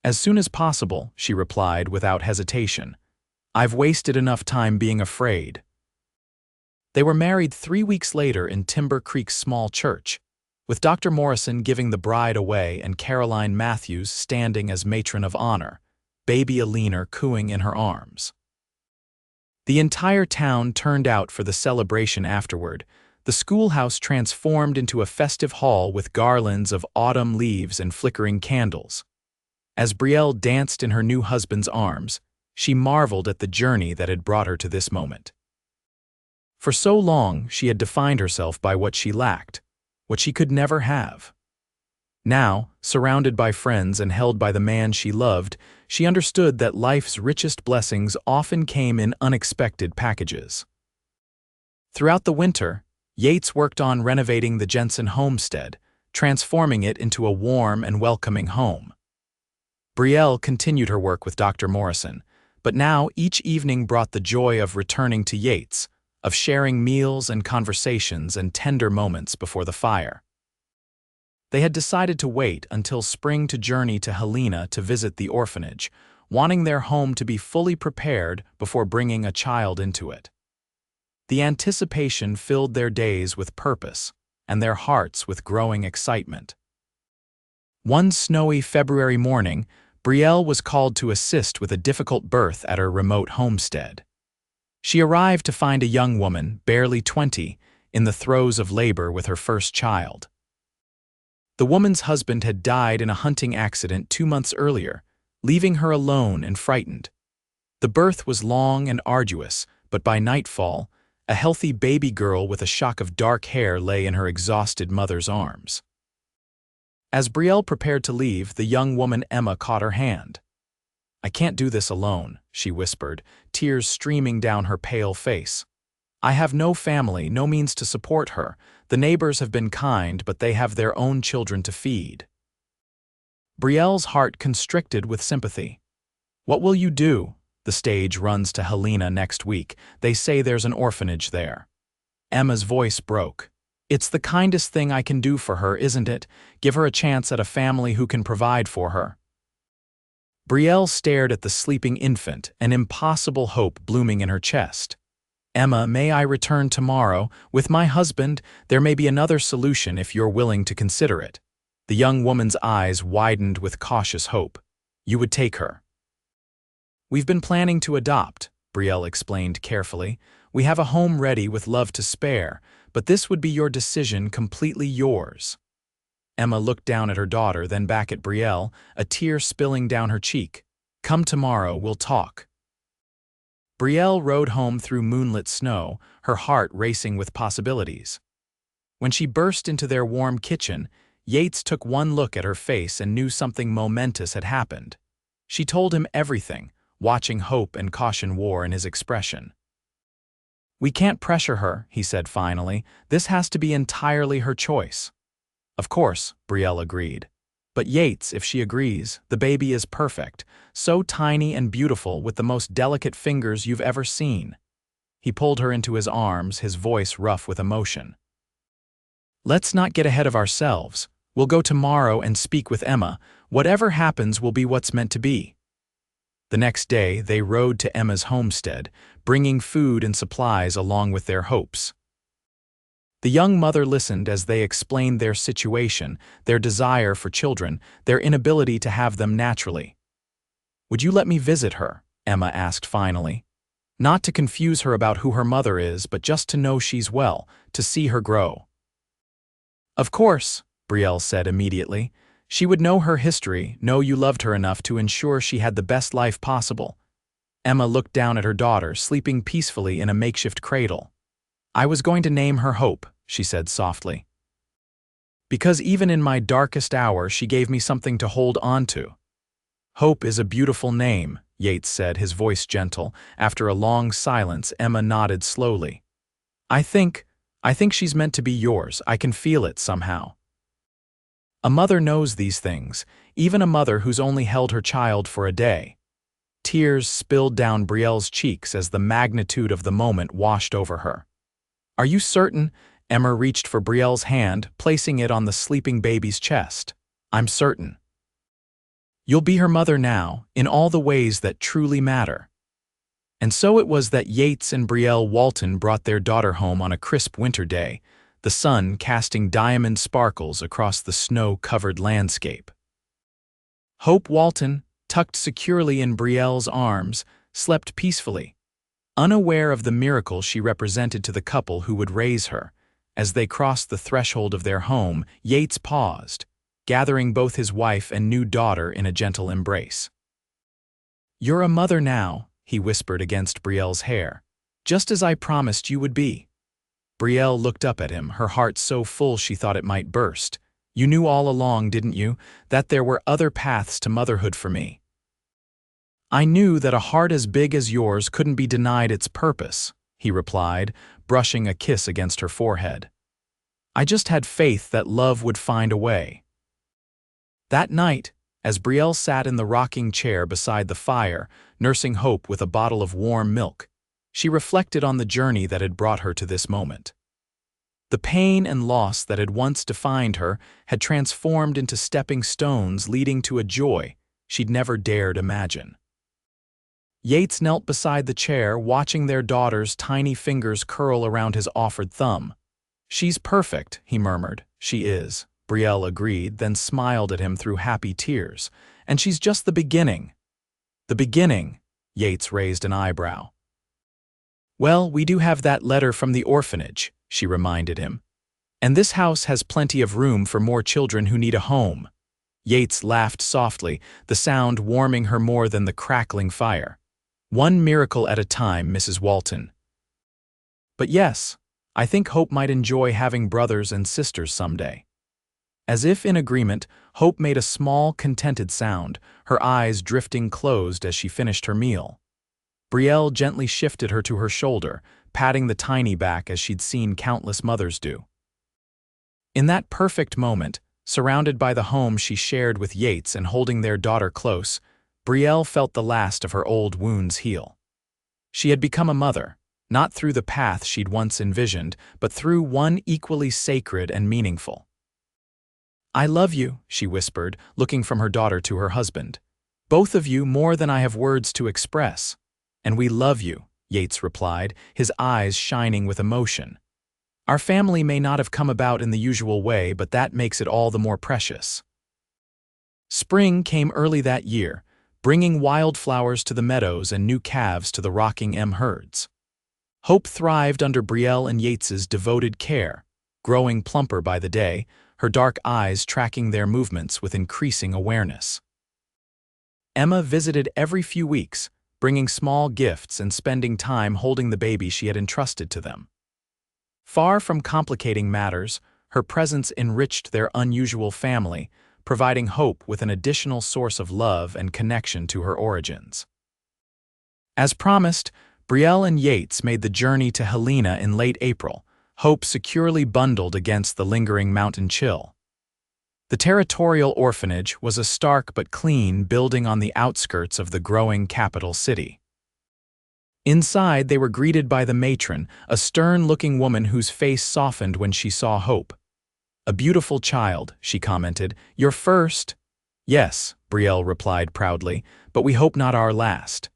"As soon as possible," she replied without hesitation. "I've wasted enough time being afraid." They were married 3 weeks later in Timber Creek's small church, with Dr. Morrison giving the bride away and Caroline Matthews standing as matron of honor, baby Alina cooing in her arms. The entire town turned out for the celebration afterward. The schoolhouse transformed into a festive hall with garlands of autumn leaves and flickering candles. As Brielle danced in her new husband's arms, she marveled at the journey that had brought her to this moment. For so long, she had defined herself by what she lacked, what she could never have. Now, surrounded by friends and held by the man she loved, she understood that life's richest blessings often came in unexpected packages. Throughout the winter, Yates worked on renovating the Jensen homestead, transforming it into a warm and welcoming home. Brielle continued her work with Dr. Morrison, but now each evening brought the joy of returning to Yates, of sharing meals and conversations and tender moments before the fire. They had decided to wait until spring to journey to Helena to visit the orphanage, wanting their home to be fully prepared before bringing a child into it. The anticipation filled their days with purpose, and their hearts with growing excitement. One snowy February morning, Brielle was called to assist with a difficult birth at her remote homestead. She arrived to find a young woman, barely 20, in the throes of labor with her first child. The woman's husband had died in a hunting accident 2 months earlier, leaving her alone and frightened. The birth was long and arduous, but by nightfall, a healthy baby girl with a shock of dark hair lay in her exhausted mother's arms. As Brielle prepared to leave, the young woman Emma caught her hand. "I can't do this alone," she whispered, tears streaming down her pale face. "I have no family, no means to support her. The neighbors have been kind, but they have their own children to feed." Brielle's heart constricted with sympathy. "What will you do? The stage runs to Helena next week. They say there's an orphanage there." Emma's voice broke. "It's the kindest thing I can do for her, isn't it? Give her a chance at a family who can provide for her." Brielle stared at the sleeping infant, an impossible hope blooming in her chest. "Emma, may I return tomorrow? With my husband, there may be another solution if you're willing to consider it." The young woman's eyes widened with cautious hope. "You would take her?" "We've been planning to adopt," Brielle explained carefully. "We have a home ready with love to spare, but this would be your decision, completely yours." Emma looked down at her daughter, then back at Brielle, a tear spilling down her cheek. "Come tomorrow, we'll talk." Brielle rode home through moonlit snow, her heart racing with possibilities. When she burst into their warm kitchen, Yates took one look at her face and knew something momentous had happened. She told him everything, watching hope and caution war in his expression. "We can't pressure her," he said finally. "This has to be entirely her choice." "Of course," Brielle agreed. "But Yates, if she agrees, the baby is perfect, so tiny and beautiful with the most delicate fingers you've ever seen." He pulled her into his arms, his voice rough with emotion. "Let's not get ahead of ourselves. We'll go tomorrow and speak with Emma. Whatever happens will be what's meant to be." The next day, they rode to Emma's homestead, bringing food and supplies along with their hopes. The young mother listened as they explained their situation, their desire for children, their inability to have them naturally. "Would you let me visit her?" Emma asked finally. "Not to confuse her about who her mother is, but just to know she's well, to see her grow." "Of course," Brielle said immediately. "She would know her history, know you loved her enough to ensure she had the best life possible." Emma looked down at her daughter, sleeping peacefully in a makeshift cradle. "I was going to name her Hope," she said softly. "Because even in my darkest hour she gave me something to hold on to." "Hope is a beautiful name," Yates said, his voice gentle. After a long silence, Emma nodded slowly. I think she's meant to be yours. I can feel it somehow." A mother knows these things, even a mother who's only held her child for a day. Tears spilled down Brielle's cheeks as the magnitude of the moment washed over her. "Are you certain?" Emma reached for Brielle's hand, placing it on the sleeping baby's chest. "I'm certain. You'll be her mother now, in all the ways that truly matter." And so it was that Yates and Brielle Walton brought their daughter home on a crisp winter day, the sun casting diamond sparkles across the snow-covered landscape. Hope Walton, tucked securely in Brielle's arms, slept peacefully, unaware of the miracle she represented to the couple who would raise her. As they crossed the threshold of their home, Yates paused, gathering both his wife and new daughter in a gentle embrace. "You're a mother now," he whispered against Brielle's hair, "just as I promised you would be." Brielle looked up at him, her heart so full she thought it might burst. "You knew all along, didn't you, that there were other paths to motherhood for me?" "I knew that a heart as big as yours couldn't be denied its purpose," he replied, brushing a kiss against her forehead. "I just had faith that love would find a way." That night, as Brielle sat in the rocking chair beside the fire, nursing Hope with a bottle of warm milk, she reflected on the journey that had brought her to this moment. The pain and loss that had once defined her had transformed into stepping stones leading to a joy she'd never dared imagine. Yates knelt beside the chair, watching their daughter's tiny fingers curl around his offered thumb. "She's perfect," he murmured. "She is," Brielle agreed, then smiled at him through happy tears. "And she's just the beginning." "The beginning?" Yates raised an eyebrow. "Well, we do have that letter from the orphanage," she reminded him. "And this house has plenty of room for more children who need a home." Yates laughed softly, the sound warming her more than the crackling fire. "One miracle at a time, Mrs. Walton." "But yes, I think Hope might enjoy having brothers and sisters someday." As if in agreement, Hope made a small, contented sound, her eyes drifting closed as she finished her meal. Brielle gently shifted her to her shoulder, patting the tiny back as she'd seen countless mothers do. In that perfect moment, surrounded by the home she shared with Yates and holding their daughter close, Brielle felt the last of her old wounds heal. She had become a mother, not through the path she'd once envisioned, but through one equally sacred and meaningful. "I love you," she whispered, looking from her daughter to her husband. "Both of you more than I have words to express." "And we love you," Yates replied, his eyes shining with emotion. "Our family may not have come about in the usual way, but that makes it all the more precious." Spring came early that year, bringing wildflowers to the meadows and new calves to the rocking herds. Hope thrived under Brielle and Yates's devoted care, growing plumper by the day, her dark eyes tracking their movements with increasing awareness. Emma visited every few weeks, bringing small gifts and spending time holding the baby she had entrusted to them. Far from complicating matters, Her presence enriched their unusual family, providing Hope with an additional source of love and connection to her origins. As promised, Brielle and Yates made the journey to Helena in late April, Hope securely bundled against the lingering mountain chill. The territorial orphanage was a stark but clean building on the outskirts of the growing capital city. Inside, they were greeted by the matron, a stern-looking woman whose face softened when she saw Hope. "A beautiful child," she commented. "Your first?" "Yes," Brielle replied proudly, "but we hope not our last."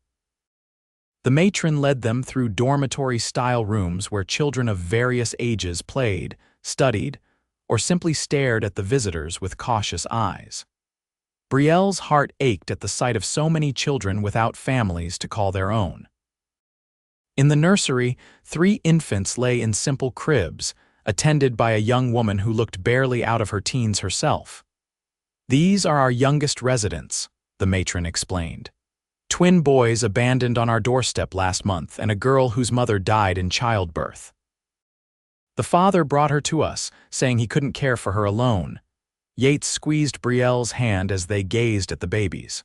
The matron led them through dormitory-style rooms where children of various ages played, studied, or simply stared at the visitors with cautious eyes. Brielle's heart ached at the sight of so many children without families to call their own. In the nursery, 3 infants lay in simple cribs, attended by a young woman who looked barely out of her teens herself. "These are our youngest residents," the matron explained. "Twin boys abandoned on our doorstep last month and a girl whose mother died in childbirth. The father brought her to us, saying he couldn't care for her alone." Yates squeezed Brielle's hand as they gazed at the babies.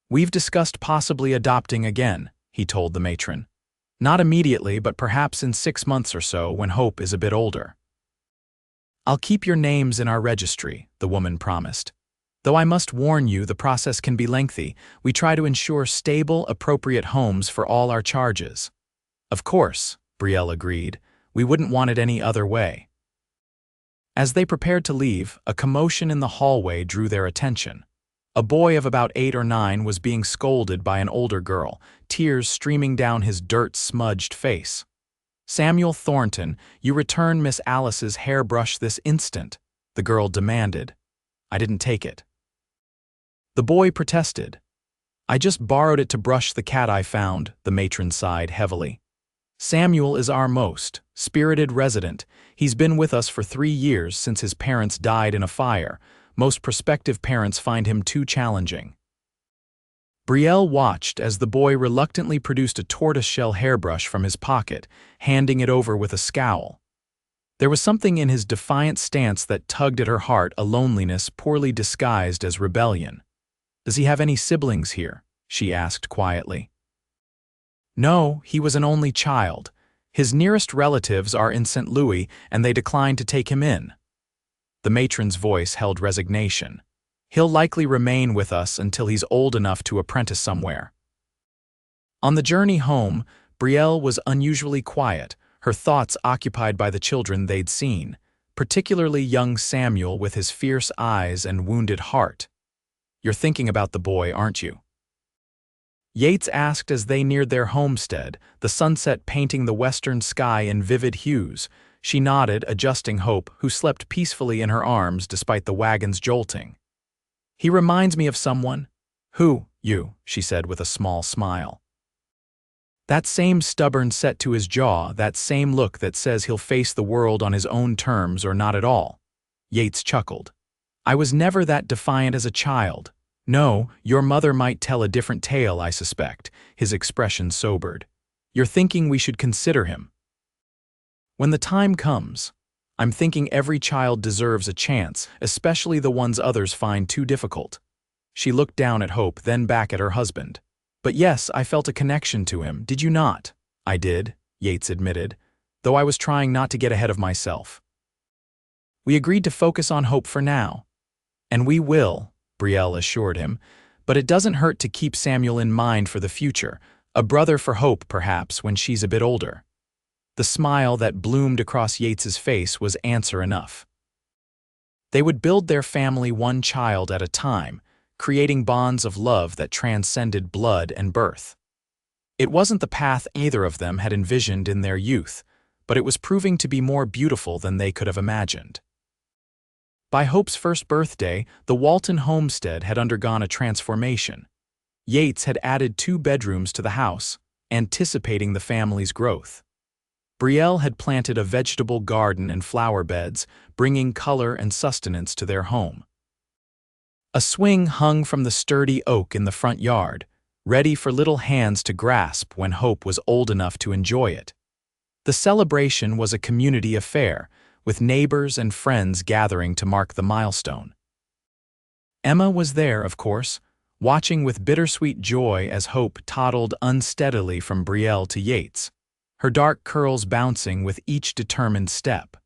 "We've discussed possibly adopting again," he told the matron. "Not immediately, but perhaps in 6 months or so when Hope is a bit older." "I'll keep your names in our registry," the woman promised. "Though I must warn you, the process can be lengthy. We try to ensure stable, appropriate homes for all our charges." "Of course," Brielle agreed. "We wouldn't want it any other way." As they prepared to leave, a commotion in the hallway drew their attention. A boy of about 8 or 9 was being scolded by an older girl, tears streaming down his dirt-smudged face. "Samuel Thornton, you return Miss Alice's hairbrush this instant," the girl demanded. "I didn't take it." The boy protested. "I just borrowed it to brush the cat I found," the matron sighed heavily. "Samuel is our most spirited resident. He's been with us for 3 years since his parents died in a fire. Most prospective parents find him too challenging." Brielle watched as the boy reluctantly produced a tortoiseshell hairbrush from his pocket, handing it over with a scowl. There was something in his defiant stance that tugged at her heart, a loneliness poorly disguised as rebellion. "Does he have any siblings here?" she asked quietly. "No, he was an only child. His nearest relatives are in St. Louis, and they declined to take him in." The matron's voice held resignation. "He'll likely remain with us until he's old enough to apprentice somewhere." On the journey home, Brielle was unusually quiet, her thoughts occupied by the children they'd seen, particularly young Samuel with his fierce eyes and wounded heart. "You're thinking about the boy, aren't you?" Yates asked as they neared their homestead, the sunset painting the western sky in vivid hues. She nodded, adjusting Hope, who slept peacefully in her arms despite the wagon's jolting. "He reminds me of someone." "Who?" "You," she said with a small smile. "That same stubborn set to his jaw, that same look that says he'll face the world on his own terms or not at all." Yates chuckled. "I was never that defiant as a child. No, your mother might tell a different tale, I suspect." His expression sobered. "You're thinking we should consider him." "When the time comes. I'm thinking every child deserves a chance, especially the ones others find too difficult." She looked down at Hope, then back at her husband. "But yes, I felt a connection to him, did you not?" "I did," Yates admitted, "though I was trying not to get ahead of myself." "We agreed to focus on Hope for now." "And we will," Brielle assured him, "but it doesn't hurt to keep Samuel in mind for the future, a brother for Hope, perhaps, when she's a bit older." The smile that bloomed across Yates's face was answer enough. They would build their family one child at a time, creating bonds of love that transcended blood and birth. It wasn't the path either of them had envisioned in their youth, but it was proving to be more beautiful than they could have imagined. By Hope's first birthday, the Walton homestead had undergone a transformation. Yates had added 2 bedrooms to the house, anticipating the family's growth. Brielle had planted a vegetable garden and flower beds, bringing color and sustenance to their home. A swing hung from the sturdy oak in the front yard, ready for little hands to grasp when Hope was old enough to enjoy it. The celebration was a community affair, with neighbors and friends gathering to mark the milestone. Emma was there, of course, watching with bittersweet joy as Hope toddled unsteadily from Brielle to Yates, her dark curls bouncing with each determined step.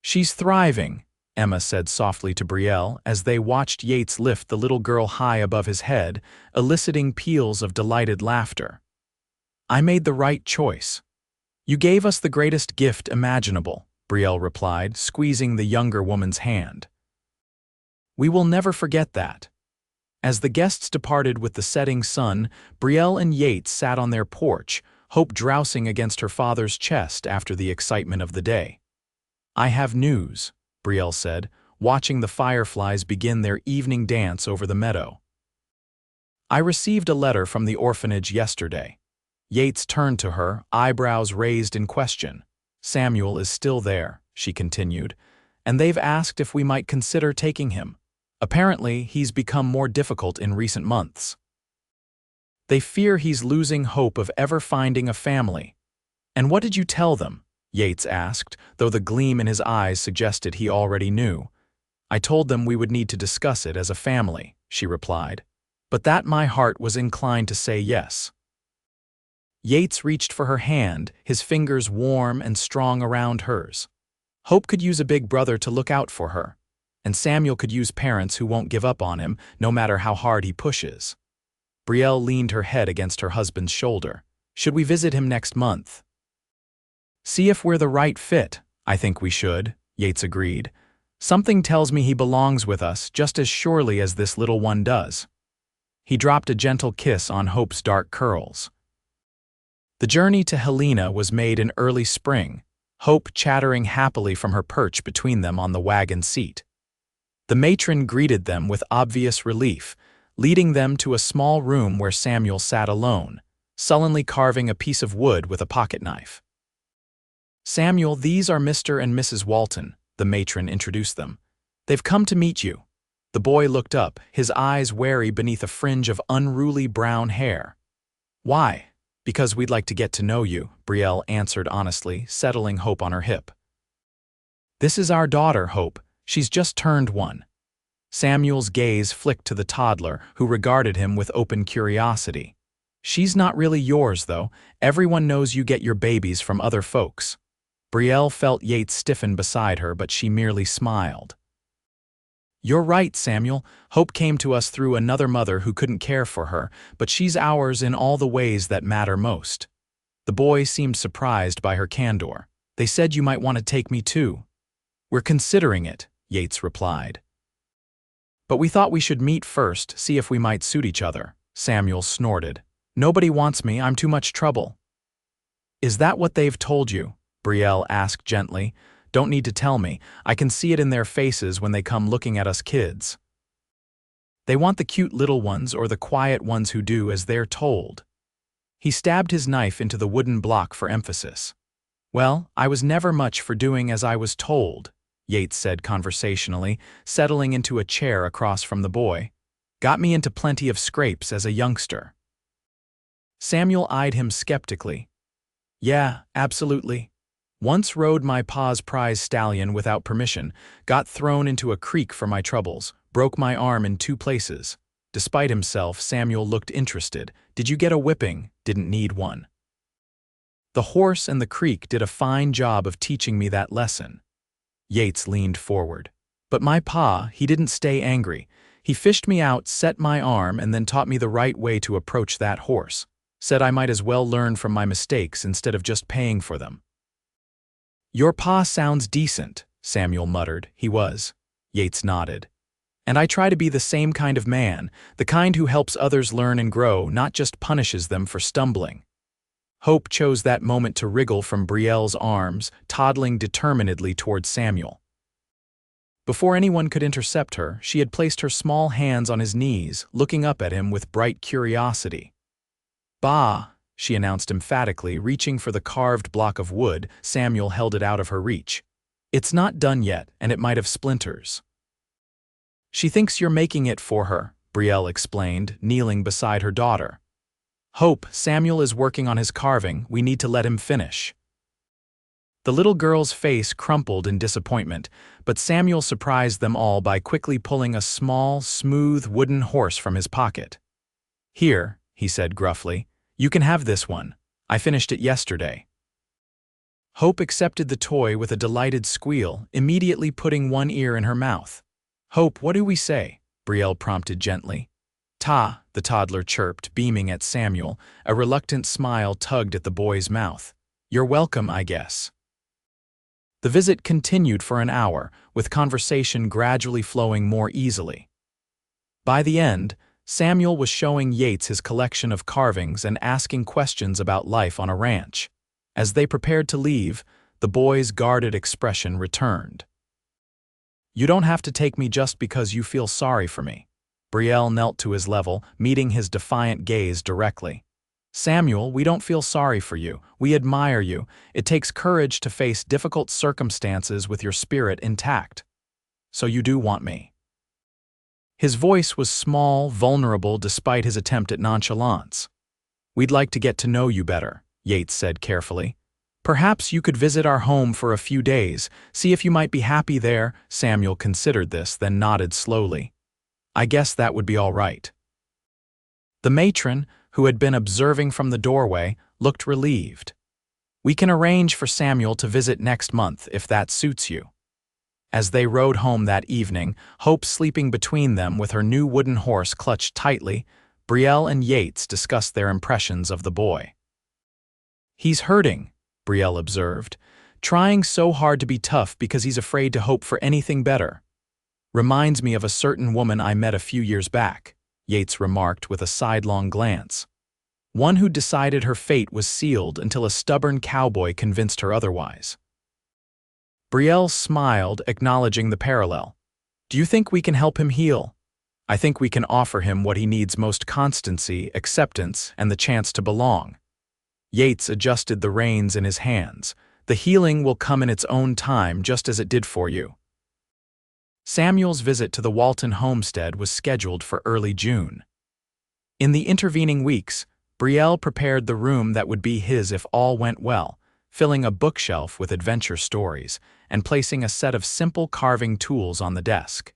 "She's thriving," Emma said softly to Brielle as they watched Yates lift the little girl high above his head, eliciting peals of delighted laughter. "I made the right choice." "You gave us the greatest gift imaginable," Brielle replied, squeezing the younger woman's hand. "We will never forget that." As the guests departed with the setting sun, Brielle and Yates sat on their porch, Hope drowsing against her father's chest after the excitement of the day. "I have news," Brielle said, watching the fireflies begin their evening dance over the meadow. "I received a letter from the orphanage yesterday." Yates turned to her, eyebrows raised in question. "Samuel is still there," she continued, "and they've asked if we might consider taking him. Apparently, he's become more difficult in recent months. They fear he's losing hope of ever finding a family." "And what did you tell them?" Yates asked, though the gleam in his eyes suggested he already knew. "I told them we would need to discuss it as a family," she replied, "but that my heart was inclined to say yes." Yates reached for her hand, his fingers warm and strong around hers. Hope could use a big brother to look out for her, and Samuel could use parents who won't give up on him, no matter how hard he pushes. Brielle leaned her head against her husband's shoulder. "Should we visit him next month?" "See if we're the right fit." "I think we should," Yates agreed. "Something tells me he belongs with us just as surely as this little one does." He dropped a gentle kiss on Hope's dark curls. The journey to Helena was made in early spring, Hope chattering happily from her perch between them on the wagon seat. The matron greeted them with obvious relief, leading them to a small room where Samuel sat alone, sullenly carving a piece of wood with a pocketknife. "Samuel, these are Mr. and Mrs. Walton," the matron introduced them. "They've come to meet you." The boy looked up, his eyes wary beneath a fringe of unruly brown hair. "Why?" "Because we'd like to get to know you," Brielle answered honestly, settling Hope on her hip. "This is our daughter, Hope. She's just turned 1. Samuel's gaze flicked to the toddler, who regarded him with open curiosity. "She's not really yours, though. Everyone knows you get your babies from other folks." Brielle felt Yates stiffen beside her, but she merely smiled. "You're right, Samuel. Hope came to us through another mother who couldn't care for her, but she's ours in all the ways that matter most." The boy seemed surprised by her candor. "They said you might want to take me too." "We're considering it," Yates replied. "But we thought we should meet first, see if we might suit each other," Samuel snorted. "Nobody wants me, I'm too much trouble." "Is that what they've told you?" Brielle asked gently. "Don't need to tell me. I can see it in their faces when they come looking at us kids. They want the cute little ones or the quiet ones who do as they're told." He stabbed his knife into the wooden block for emphasis. "Well, I was never much for doing as I was told," Yates said conversationally, settling into a chair across from the boy. "Got me into plenty of scrapes as a youngster." Samuel eyed him skeptically. "Yeah, absolutely. Once rode my pa's prize stallion without permission, got thrown into a creek for my troubles, broke my arm in 2 places. Despite himself, Samuel looked interested. "Did you get a whipping?" "Didn't need one. The horse and the creek did a fine job of teaching me that lesson." Yates leaned forward. "But my pa, he didn't stay angry. He fished me out, set my arm, and then taught me the right way to approach that horse. Said I might as well learn from my mistakes instead of just paying for them." "Your pa sounds decent," Samuel muttered. "He was." Yates nodded. "And I try to be the same kind of man, the kind who helps others learn and grow, not just punishes them for stumbling." Hope chose that moment to wriggle from Brielle's arms, toddling determinedly toward Samuel. Before anyone could intercept her, she had placed her small hands on his knees, looking up at him with bright curiosity. "Bah," she announced emphatically, reaching for the carved block of wood. Samuel held it out of her reach. "It's not done yet, and it might have splinters." "She thinks you're making it for her," Brielle explained, kneeling beside her daughter. "Hope, Samuel is working on his carving. We need to let him finish." The little girl's face crumpled in disappointment, but Samuel surprised them all by quickly pulling a small, smooth wooden horse from his pocket. "Here," he said gruffly, "you can have this one. I finished it yesterday." Hope accepted the toy with a delighted squeal, immediately putting one ear in her mouth. "Hope, what do we say?" Brielle prompted gently. "Ta," the toddler chirped, beaming at Samuel. A reluctant smile tugged at the boy's mouth. "You're welcome, I guess." The visit continued for an hour, with conversation gradually flowing more easily. By the end, Samuel was showing Yates his collection of carvings and asking questions about life on a ranch. As they prepared to leave, the boy's guarded expression returned. "You don't have to take me just because you feel sorry for me." Brielle knelt to his level, meeting his defiant gaze directly. "Samuel, we don't feel sorry for you. We admire you. It takes courage to face difficult circumstances with your spirit intact. So you do want me." His voice was small, vulnerable despite his attempt at nonchalance. "We'd like to get to know you better," Yates said carefully. "Perhaps you could visit our home for a few days, see if you might be happy there." Samuel considered this, then nodded slowly. "I guess that would be all right." The matron, who had been observing from the doorway, looked relieved. "We can arrange for Samuel to visit next month if that suits you." As they rode home that evening, Hope sleeping between them with her new wooden horse clutched tightly, Brielle and Yates discussed their impressions of the boy. "He's hurting," Brielle observed, "trying so hard to be tough because he's afraid to hope for anything better. Reminds me of a certain woman I met a few years back," Yates remarked with a sidelong glance. "One who decided her fate was sealed until a stubborn cowboy convinced her otherwise." Brielle smiled, acknowledging the parallel. "Do you think we can help him heal?" "I think we can offer him what he needs most: constancy, acceptance, and the chance to belong." Yates adjusted the reins in his hands. "The healing will come in its own time, just as it did for you." Samuel's visit to the Walton homestead was scheduled for early June. In the intervening weeks, Brielle prepared the room that would be his if all went well, filling a bookshelf with adventure stories and placing a set of simple carving tools on the desk.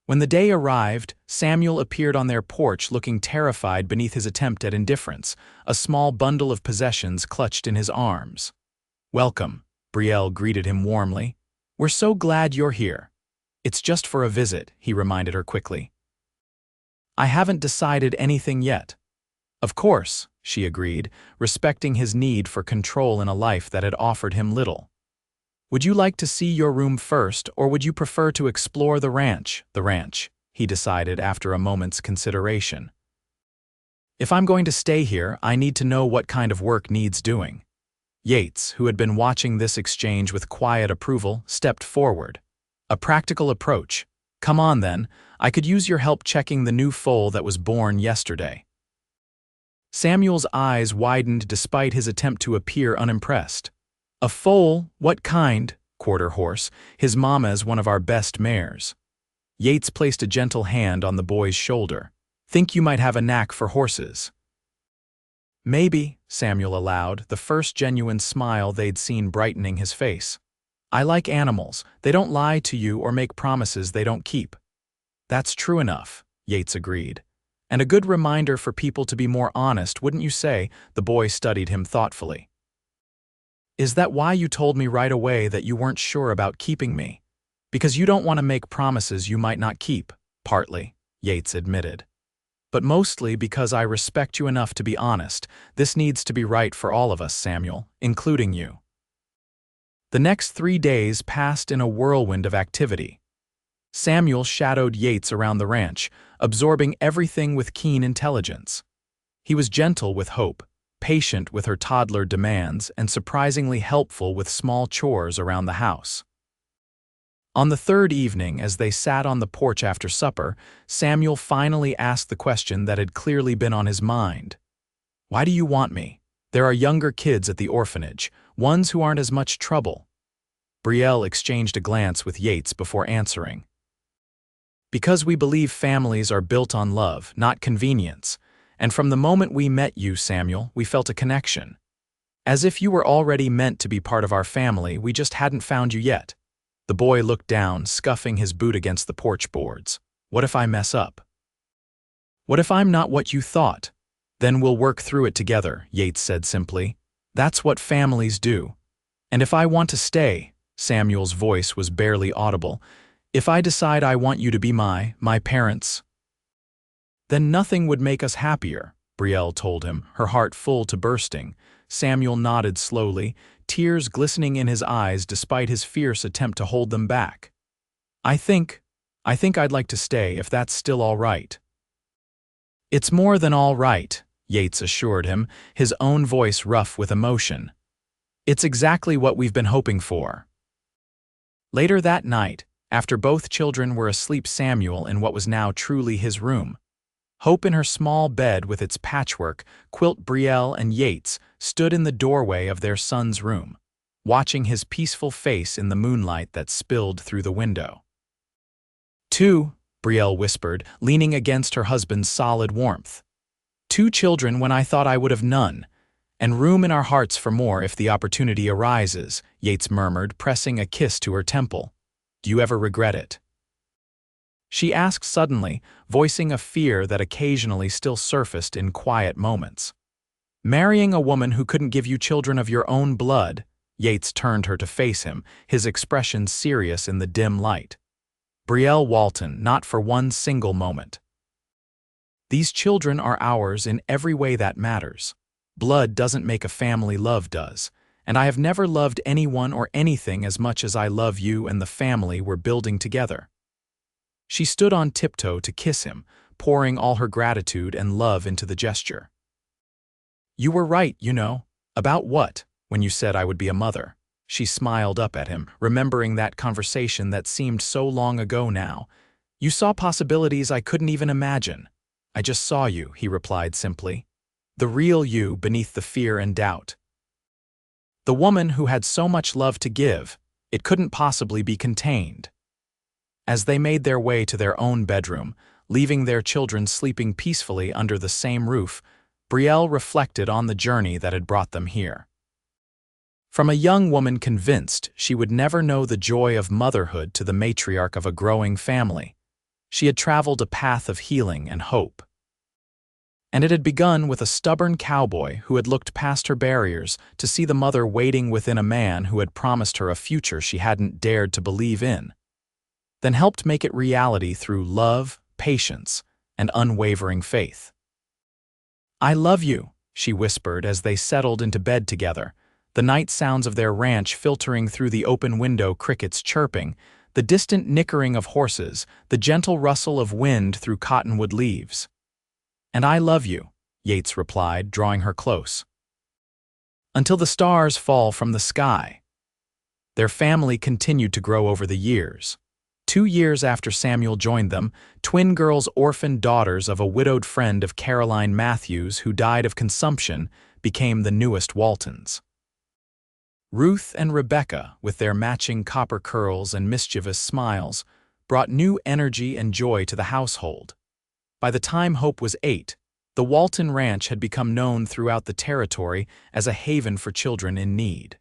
When the day arrived, Samuel appeared on their porch looking terrified beneath his attempt at indifference, a small bundle of possessions clutched in his arms. "Welcome," Brielle greeted him warmly. "We're so glad you're here." "It's just for a visit," he reminded her quickly. "I haven't decided anything yet." "Of course," she agreed, respecting his need for control in a life that had offered him little. "Would you like to see your room first, or would you prefer to explore the ranch?" "The ranch," he decided after a moment's consideration. "If I'm going to stay here, I need to know what kind of work needs doing." Yates, who had been watching this exchange with quiet approval, stepped forward. "A practical approach. Come on then, I could use your help checking the new foal that was born yesterday." Samuel's eyes widened despite his attempt to appear unimpressed. "A foal? What kind?" "Quarter horse. His mama's one of our best mares." Yates placed a gentle hand on the boy's shoulder. "Think you might have a knack for horses?" "Maybe," Samuel allowed, the first genuine smile they'd seen brightening his face. "I like animals. They don't lie to you or make promises they don't keep." "That's true enough," Yates agreed. "And a good reminder for people to be more honest, wouldn't you say?" The boy studied him thoughtfully. "Is that why you told me right away that you weren't sure about keeping me? Because you don't want to make promises you might not keep?" "Partly," Yates admitted. "But mostly because I respect you enough to be honest. This needs to be right for all of us, Samuel, including you." The next 3 days passed in a whirlwind of activity. Samuel shadowed Yates around the ranch, absorbing everything with keen intelligence. He was gentle with Hope, patient with her toddler demands, and surprisingly helpful with small chores around the house. On the third evening, as they sat on the porch after supper, Samuel finally asked the question that had clearly been on his mind. "Why do you want me? There are younger kids at the orphanage, ones who aren't as much trouble." Brielle exchanged a glance with Yates before answering. "Because we believe families are built on love, not convenience. And from the moment we met you, Samuel, we felt a connection. As if you were already meant to be part of our family, we just hadn't found you yet. The boy looked down, scuffing his boot against the porch boards. What if I mess up? What if I'm not what you thought? Then we'll work through it together, Yates said simply. That's what families do. And if I want to stay, Samuel's voice was barely audible, if I decide I want you to be my parents, then nothing would make us happier, Brielle told him, her heart full to bursting. Samuel nodded slowly, tears glistening in his eyes despite his fierce attempt to hold them back. I think I'd like to stay if that's still all right. It's more than all right, Yates assured him, his own voice rough with emotion. It's exactly what we've been hoping for. Later that night, after both children were asleep, Samuel in what was now truly his room. Hope in her small bed with its patchwork, quilt, Brielle and Yates stood in the doorway of their son's room, watching his peaceful face in the moonlight that spilled through the window. Two, Brielle whispered, leaning against her husband's solid warmth. 2 children when I thought I would have none, and room in our hearts for more if the opportunity arises, Yates murmured, pressing a kiss to her temple. Do you ever regret it? She asked suddenly, voicing a fear that occasionally still surfaced in quiet moments. Marrying a woman who couldn't give you children of your own blood, Yates turned her to face him, his expression serious in the dim light. Brielle Walton, not for one single moment. These children are ours in every way that matters. Blood doesn't make a family, love does, and I have never loved anyone or anything as much as I love you and the family we're building together. She stood on tiptoe to kiss him, pouring all her gratitude and love into the gesture. You were right, you know. About what, when you said I would be a mother? She smiled up at him, remembering that conversation that seemed so long ago now. You saw possibilities I couldn't even imagine. I just saw you, he replied simply. The real you beneath the fear and doubt. The woman who had so much love to give, it couldn't possibly be contained. As they made their way to their own bedroom, leaving their children sleeping peacefully under the same roof, Brielle reflected on the journey that had brought them here. From a young woman convinced she would never know the joy of motherhood to the matriarch of a growing family, she had traveled a path of healing and hope. And it had begun with a stubborn cowboy who had looked past her barriers to see the mother waiting within a man who had promised her a future she hadn't dared to believe in, then helped make it reality through love, patience, and unwavering faith. I love you, she whispered as they settled into bed together, the night sounds of their ranch filtering through the open window, crickets chirping, the distant nickering of horses, the gentle rustle of wind through cottonwood leaves. And I love you, Yates replied, drawing her close. Until the stars fall from the sky. Their family continued to grow over the years. 2 years after Samuel joined them, twin girls, orphaned daughters of a widowed friend of Caroline Matthews who died of consumption, became the newest Waltons. Ruth and Rebecca, with their matching copper curls and mischievous smiles, brought new energy and joy to the household. By the time Hope was 8, the Walton Ranch had become known throughout the territory as a haven for children in need.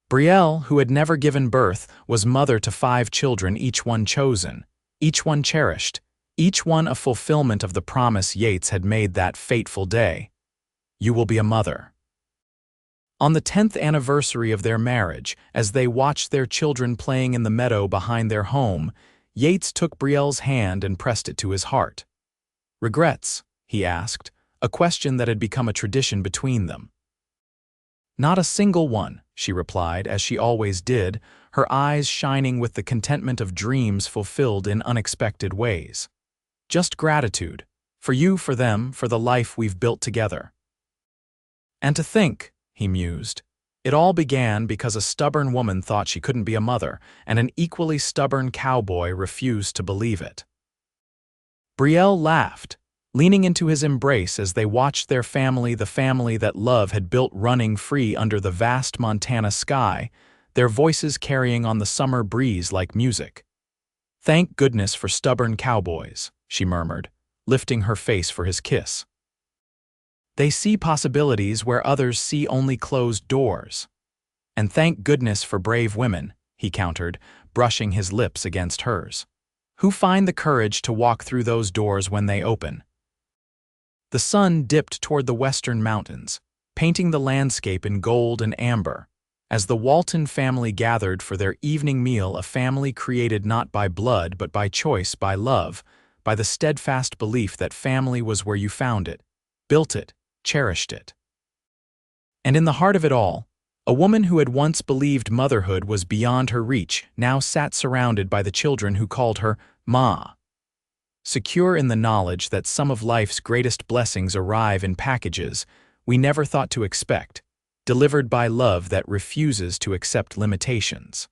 Brielle, who had never given birth, was mother to 5 children, each one chosen, each one cherished, each one a fulfillment of the promise Yates had made that fateful day. You will be a mother. On the 10th anniversary of their marriage, as they watched their children playing in the meadow behind their home, Yates took Brielle's hand and pressed it to his heart. Regrets? He asked, a question that had become a tradition between them. Not a single one, she replied, as she always did, her eyes shining with the contentment of dreams fulfilled in unexpected ways. Just gratitude, for you, for them, for the life we've built together. And to think, he mused, it all began because a stubborn woman thought she couldn't be a mother, and an equally stubborn cowboy refused to believe it. Brielle laughed, leaning into his embrace as they watched their family, the family that love had built, running free under the vast Montana sky, their voices carrying on the summer breeze like music. Thank goodness for stubborn cowboys, she murmured, lifting her face for his kiss. They see possibilities where others see only closed doors. And thank goodness for brave women, he countered, brushing his lips against hers, who find the courage to walk through those doors when they open. The sun dipped toward the western mountains, painting the landscape in gold and amber. As the Walton family gathered for their evening meal, a family created not by blood but by choice, by love, by the steadfast belief that family was where you found it, built it, cherished it. And in the heart of it all, a woman who had once believed motherhood was beyond her reach now sat surrounded by the children who called her Ma. Secure in the knowledge that some of life's greatest blessings arrive in packages we never thought to expect, delivered by love that refuses to accept limitations.